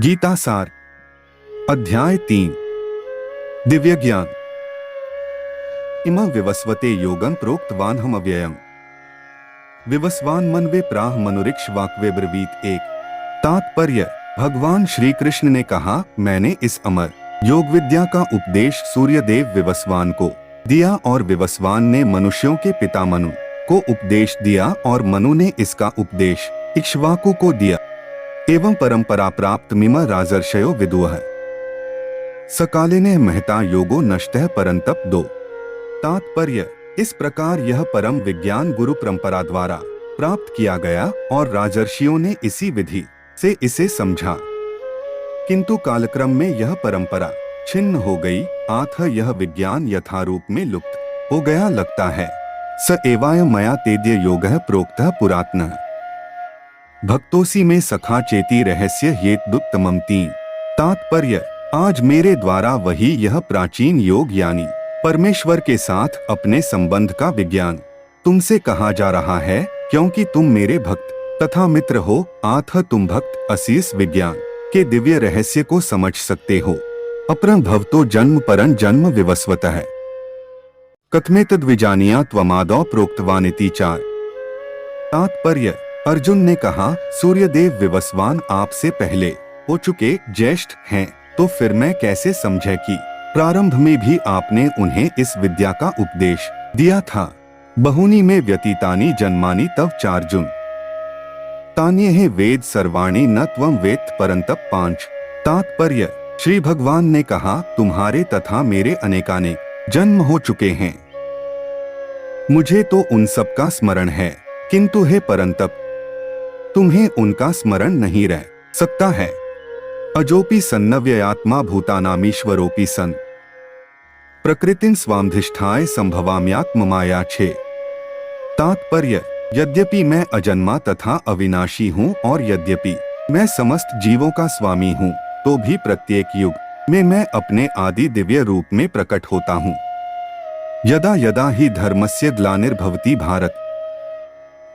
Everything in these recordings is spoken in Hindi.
गीता सार अध्याय 3 दिव्य ज्ञान। इमं विवस्वते योगं प्रोक्तवान हम अव्ययम् विवस्वान मनवे प्राह मनुरिक्ष वाक्वे ब्रवीत। एक तात्पर्य, भगवान श्री कृष्ण ने कहा, मैंने इस अमर योग विद्या का उपदेश सूर्यदेव विवस्वान को दिया और विवस्वान ने मनुष्यों के पिता मनु को उपदेश दिया और मनु ने इसका उपदेश इक्ष्वाकु को दिया। एवं परंपरा प्राप्त मिमा राजर्षयो विदुः सकालिने महता योगो नष्टः परंतप। दो तात्पर्य, इस प्रकार यह परम विज्ञान गुरु परंपरा द्वारा प्राप्त किया गया और राजर्षियों ने इसी विधि से इसे समझा, किंतु कालक्रम में यह परंपरा छिन्न हो गई, अतः यह विज्ञान यथारूप में लुप्त हो गया लगता है। स एवाय मया तेद्य योगः प्रोक्तः पुरातनः भक्तोसी में सखा चेती रहस्य हेतुत्तमम्। तीन तात्पर्य, आज मेरे द्वारा वही यह प्राचीन योग यानी परमेश्वर के साथ अपने संबंध का विज्ञान तुमसे कहा जा रहा है, क्योंकि तुम मेरे भक्त तथा मित्र हो, अतः तुम भक्त असीस विज्ञान के दिव्य रहस्य को समझ सकते हो। अपरं भवतो जन्म परं जन्म विवस्वतः कथमेतद्विजानीया त्वमादौ प्रोक्तवानिति। चार तात्पर्य, अर्जुन ने कहा, सूर्यदेव विवस्वान आपसे पहले हो चुके ज्येष्ठ हैं, तो फिर मैं कैसे समझे कि प्रारंभ में भी आपने उन्हें इस विद्या का उपदेश दिया था। बहुनी में व्यतीतानि जन्मानि तव चार्जुन तान्येह वेद सर्वाणि न त्वं वेत्थ परंतप। पांच तात्पर्य, श्री भगवान ने कहा, तुम्हारे तथा मेरे अनेकानेक जन्म हो चुके हैं, मुझे तो उन सब का स्मरण है, किंतु हे परंतप तुम्हें उनका स्मरण नहीं रह सकता है। अजोपि सन्नव्ययात्मा भूतानामीश्वरोपि सन् प्रकृतिं स्वामधिष्ठाय संभवाम्यात्म माया। छे तात्पर्य, यद्यपि मैं अजन्मा तथा अविनाशी हूँ और यद्यपि मैं समस्त जीवों का स्वामी हूँ, तो भी प्रत्येक युग में मैं अपने आदि दिव्य रूप में प्रकट होता हूँ। यदा यदा ही धर्मस्य ग्लानिर्भवति भारत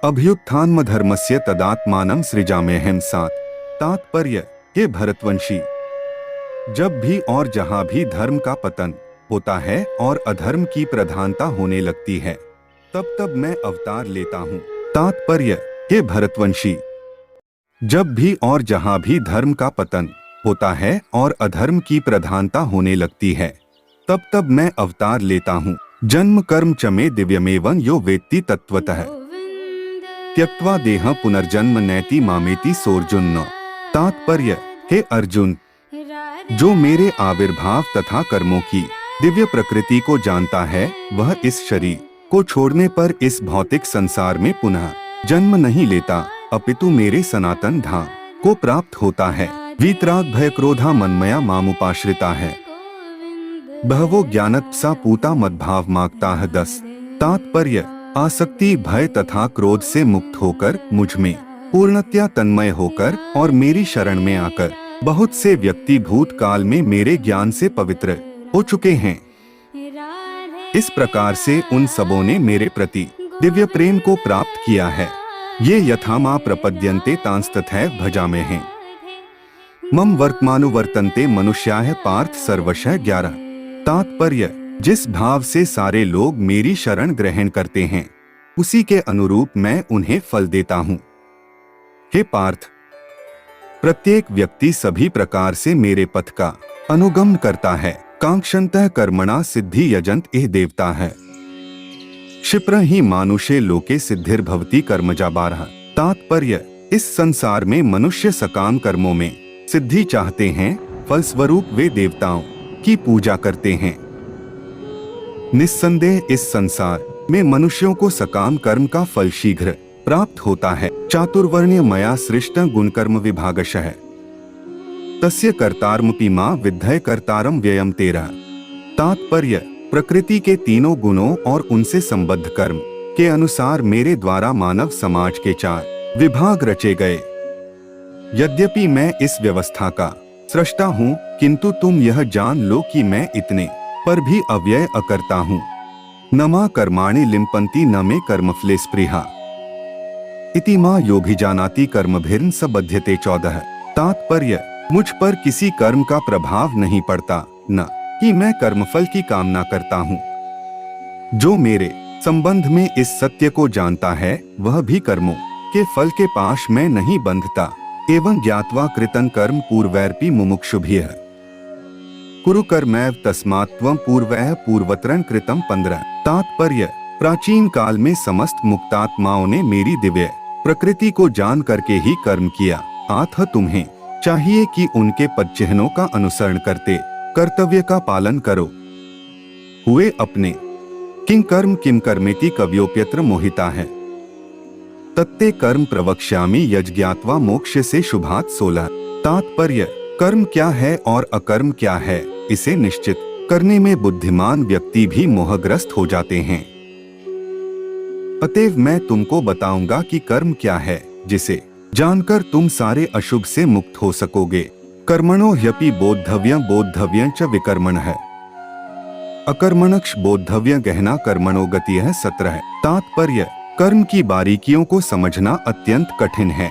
अभ्युत्थानमधर्मस्य तदात्मानं सृजाम्यहम्। सात तात्पर्य, हे भरतवंशी, जब भी और जहाँ भी धर्म का पतन होता है और अधर्म की प्रधानता होने लगती है, तब तब मैं अवतार लेता हूँ। तात्पर्य, हे भरतवंशी, जब भी और जहाँ भी धर्म का पतन होता है और अधर्म की प्रधानता होने लगती है, तब तब मैं अवतार लेता हूँ। जन्म कर्म च मे दिव्यमेवं यो वेत्ति तत्वतः त्यक्त्वा देह पुनर्जन्म नैति मामेति सोर्जुन। तात्पर्य, हे अर्जुन, जो मेरे आविर्भाव तथा कर्मों की दिव्य प्रकृति को जानता है, वह इस शरीर को छोड़ने पर इस भौतिक संसार में पुनः जन्म नहीं लेता, अपितु मेरे सनातन धाम को प्राप्त होता है। वीतराग भय क्रोधा मनमया मामुपाश्रिता है, बहवो ज्ञानत्सा पूता मद्भाव मागता है। 10 तात्पर्य, आसक्ति भय तथा क्रोध से मुक्त होकर मुझ में पूर्णतया तन्मय होकर और मेरी शरण में आकर बहुत से व्यक्ति भूतकाल में मेरे ज्ञान से पवित्र हो चुके हैं। इस प्रकार से उन सबों ने मेरे प्रति दिव्य प्रेम को प्राप्त किया है। ये यथा मा प्रपद्यन्ते तांस्तथैव भजाम्यहम् मम वर्तमानुवर्तन्ते मनुष्याः पार्थ सर्वशः। 11 तात्पर्य, जिस भाव से सारे लोग मेरी शरण ग्रहण करते हैं, उसी के अनुरूप मैं उन्हें फल देता हूँ। हे पार्थ, प्रत्येक व्यक्ति सभी प्रकार से मेरे पथ का अनुगमन करता है। कांक्षन्तः कर्मणा सिद्धि यजन्त एह देवता है, क्षिप्र ही मानुषे लोके सिद्धिर्भवति कर्मजा। 12 तात्पर्य, इस संसार में मनुष्य सकाम कर्मों में सिद्धि चाहते हैं, फलस्वरूप वे देवताओं की पूजा करते हैं। निस्संदेह इस संसार में मनुष्यों को सकाम कर्म का फल शीघ्र प्राप्त होता है। चातुर्वर्ण्य मया सृष्ट गुणकर्म विभागशः तस्य कर्तारमपि मा विद्धय कर्तारम व्ययम। 13 तात्पर्य, प्रकृति के तीनों गुणों और उनसे संबद्ध कर्म के अनुसार मेरे द्वारा मानव समाज के 4 विभाग रचे गए। यद्यपि मैं इस व्यवस्था का सृष्टा हूँ, किंतु तुम यह जान लो कि मैं इतने पर भी अव्यय अकर्ता हूँ। न मा कर्माणि लिम्पन्ति न मे कर्मफले स्पृहा इति मा योभिजानाति कर्मभिर्न स बध्यते। 14 तात्पर्य, मुझ पर किसी कर्म का प्रभाव नहीं पड़ता, न कि मैं कर्मफल की कामना करता हूँ। जो मेरे संबंध में इस सत्य को जानता है वह भी कर्मों के फल के पाश में नहीं बंधता। एवं ज्ञात्वा कृतं कर्म पूर्वैरपि मुमुक्षुभिः कुरु कर्मैव तस्मात् त्वं पूर्वैः पूर्वत्रं कृतं 15। तात्पर्य: प्राचीन काल में समस्त मुक्तात्माओं ने मेरी दिव्य प्रकृति को जान करके ही कर्म किया। अतः तुम्हें चाहिए कि उनके पदचिह्नों का अनुसरण करते कर्तव्य का पालन करो। हुए अपने किं कर्म किम कर्मेति कव्योप्यत्र मोहिता है। तत्ते कर्म प्रवक्ष्यामि यज्ञात्वा मोक्ष से शुभात् 16। तात्पर्य: कर्म क्या है और अकर्म क्या है, इसे निश्चित करने में बुद्धिमान व्यक्ति भी मोहग्रस्त हो जाते हैं। अतएव मैं तुमको बताऊंगा कि कर्म क्या है, जिसे जानकर तुम सारे अशुभ से मुक्त हो सकोगे। कर्मणो ह्यपि बोद्धव्यं बोद्धव्यं च विकर्मणः अकर्मणक्ष बोद्धव्य गहना कर्मणो गतिः 17। तात्पर्य: कर्म की बारीकियों को समझना अत्यंत कठिन है।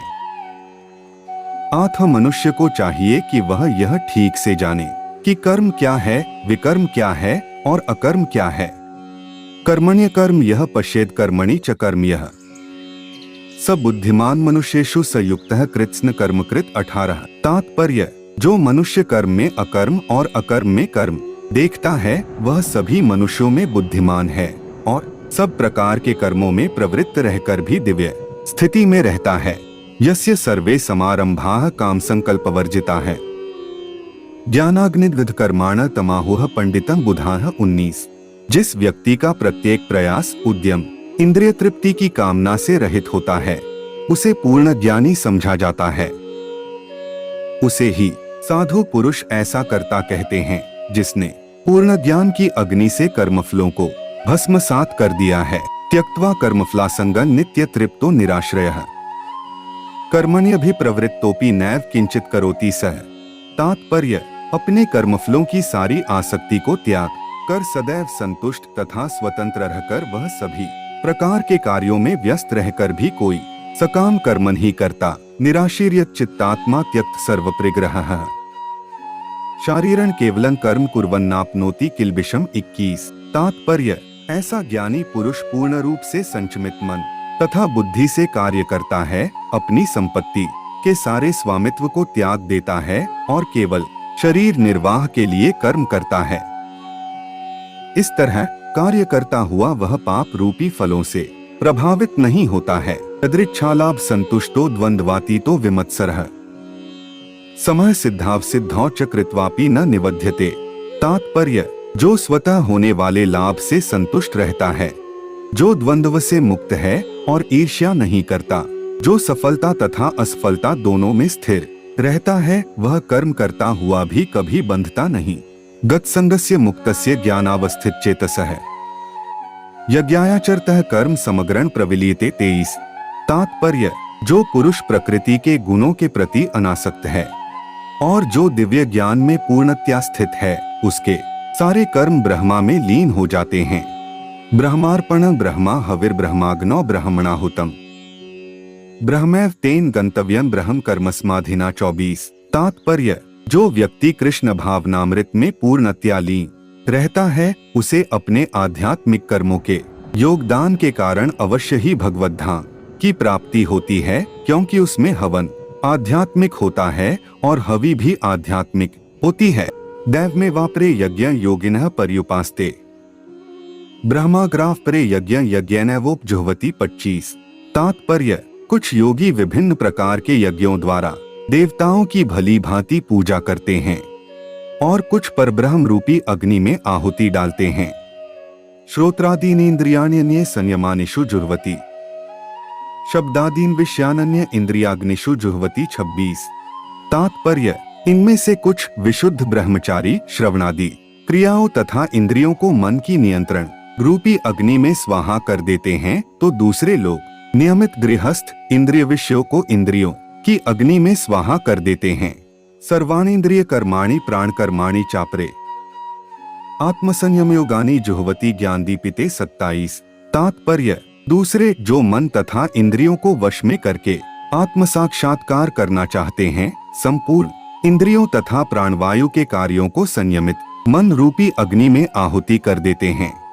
अतः मनुष्य को चाहिए कि वह यह ठीक से जाने कि कर्म क्या है, विकर्म क्या है और अकर्म क्या है। कर्मण्य कर्म यह पश्येत् कर्मणि च कर्म यः स बुद्धिमान मनुष्येषु संयुक्तः कृत्स्न कर्मकृत 18। तात्पर्य: जो मनुष्य कर्म में अकर्म और अकर्म में कर्म देखता है वह सभी मनुष्यों में बुद्धिमान है और सब प्रकार के कर्मों में प्रवृत्त रहकर भी दिव्य स्थिति में रहता है। यस्य सर्वे समारंभाः काम संकल्प वर्जिता है। ज्ञानाग्निद्विध कर्माण तमाहुः पंडितं बुधाः 19। जिस व्यक्ति का प्रत्येक प्रयास उद्यम इंद्रिय तृप्ति की कामना से रहित होता है उसे पूर्ण ज्ञानी समझा जाता है। उसे ही साधु पुरुष ऐसा करता कहते हैं जिसने पूर्ण ज्ञान की अग्नि से कर्मफलों को भस्मसात कर दिया है। त्यक्त्वा कर्मफलासंगं नित्य तृप्तो निराश्रयः कर्मण्यभिप्रवृत्तोपि नैव किंचित करोति सः। तात्पर्य: अपने कर्मफलों की सारी आसक्ति को त्याग कर सदैव संतुष्ट तथा स्वतंत्र रहकर वह सभी प्रकार के कार्यों में व्यस्त रहकर भी कोई सकाम कर्म नहीं करता। निराशीर्यत चित्तात्मा त्यक्त सर्वपरिग्रहः शारीरं केवलं कर्म कुर्वन्नाप्नोति किल्बिषम् 21। तात्पर्य: ऐसा ज्ञानी पुरुष पूर्ण रूप से संचमित मन तथा बुद्धि से कार्य करता है, अपनी संपत्ति के सारे स्वामित्व को त्याग देता है और केवल शरीर निर्वाह के लिए कर्म करता है। इस तरह कार्य करता हुआ वह पाप रूपी फलों से प्रभावित नहीं होता है। तदृच्छालाभ संतुष्टो द्वंद्वातीतो विमत्सरः समः सिद्धाव सिद्धौ च कृत्वापि न निबध्यते। तात्पर्य: जो स्वतः होने वाले लाभ से संतुष्ट रहता है, जो द्वंद्व से मुक्त है और ईर्ष्या नहीं करता, जो सफलता तथा असफलता दोनों में स्थिर रहता है, वह कर्म करता हुआ भी कभी बंधता नहीं। गतसंगस्य मुक्तस्य ज्ञानावस्थित चेतसः यज्ञायाचरतः कर्म समग्रं प्रविलीयते 23। तात्पर्य: जो पुरुष प्रकृति के गुणों के प्रति अनासक्त है और जो दिव्य ज्ञान में पूर्णतया स्थित है, उसके सारे कर्म ब्रह्मा में लीन हो जाते हैं। ब्रह्मार्पण ब्रह्मा हविर ब्रह्माग्नौ ब्रह्मणाहुतम् ब्रह्मैव तेन गंतव्यं ब्रह्म कर्मस्माधिना 24। तात्पर्य: जो व्यक्ति कृष्ण भावनामृत में पूर्णतया लीन रहता है उसे अपने आध्यात्मिक कर्मों के योगदान के कारण अवश्य ही भगवत धाम की प्राप्ति होती है, क्योंकि उसमें हवन आध्यात्मिक होता है और हवि भी आध्यात्मिक होती है। दैव में वापरे यज्ञ योगिनः पर्युपास्ते ब्रह्माग्राफ परे यज्ञ यज्ञैनवोपजुह्वति 25। तात्पर्य: कुछ योगी विभिन्न प्रकार के यज्ञों द्वारा देवताओं की भली भांति पूजा करते हैं और कुछ परब्रह्म रूपी अग्नि में आहुति डालते हैं। श्रोत्रादीनेन्द्रियाण्यन्ये संयमानिषु जुह्वति शब्दादीन विषयानन्य इंद्रियाग्निषु जुह्वति 26। तात्पर्य: इनमें से कुछ विशुद्ध ब्रह्मचारी श्रवणादि क्रियाओं तथा इंद्रियों को मन की नियंत्रण रूपी अग्नि में स्वाहा कर देते हैं, तो दूसरे लोग नियमित गृहस्थ इंद्रिय विषयों को इंद्रियों की अग्नि में स्वाहा कर देते हैं। सर्वाणींद्रिय कर्माणि प्राण कर्माणि चापरे आत्मसंयम योगानि जुह्वति ज्ञानदीपिते 27। तात्पर्य: दूसरे जो मन तथा इंद्रियों को वश में करके आत्म साक्षात्कार करना चाहते हैं, संपूर्ण इंद्रियों तथा प्राणवायु के कार्यों को संयमित मन रूपी अग्नि में आहुति कर देते हैं।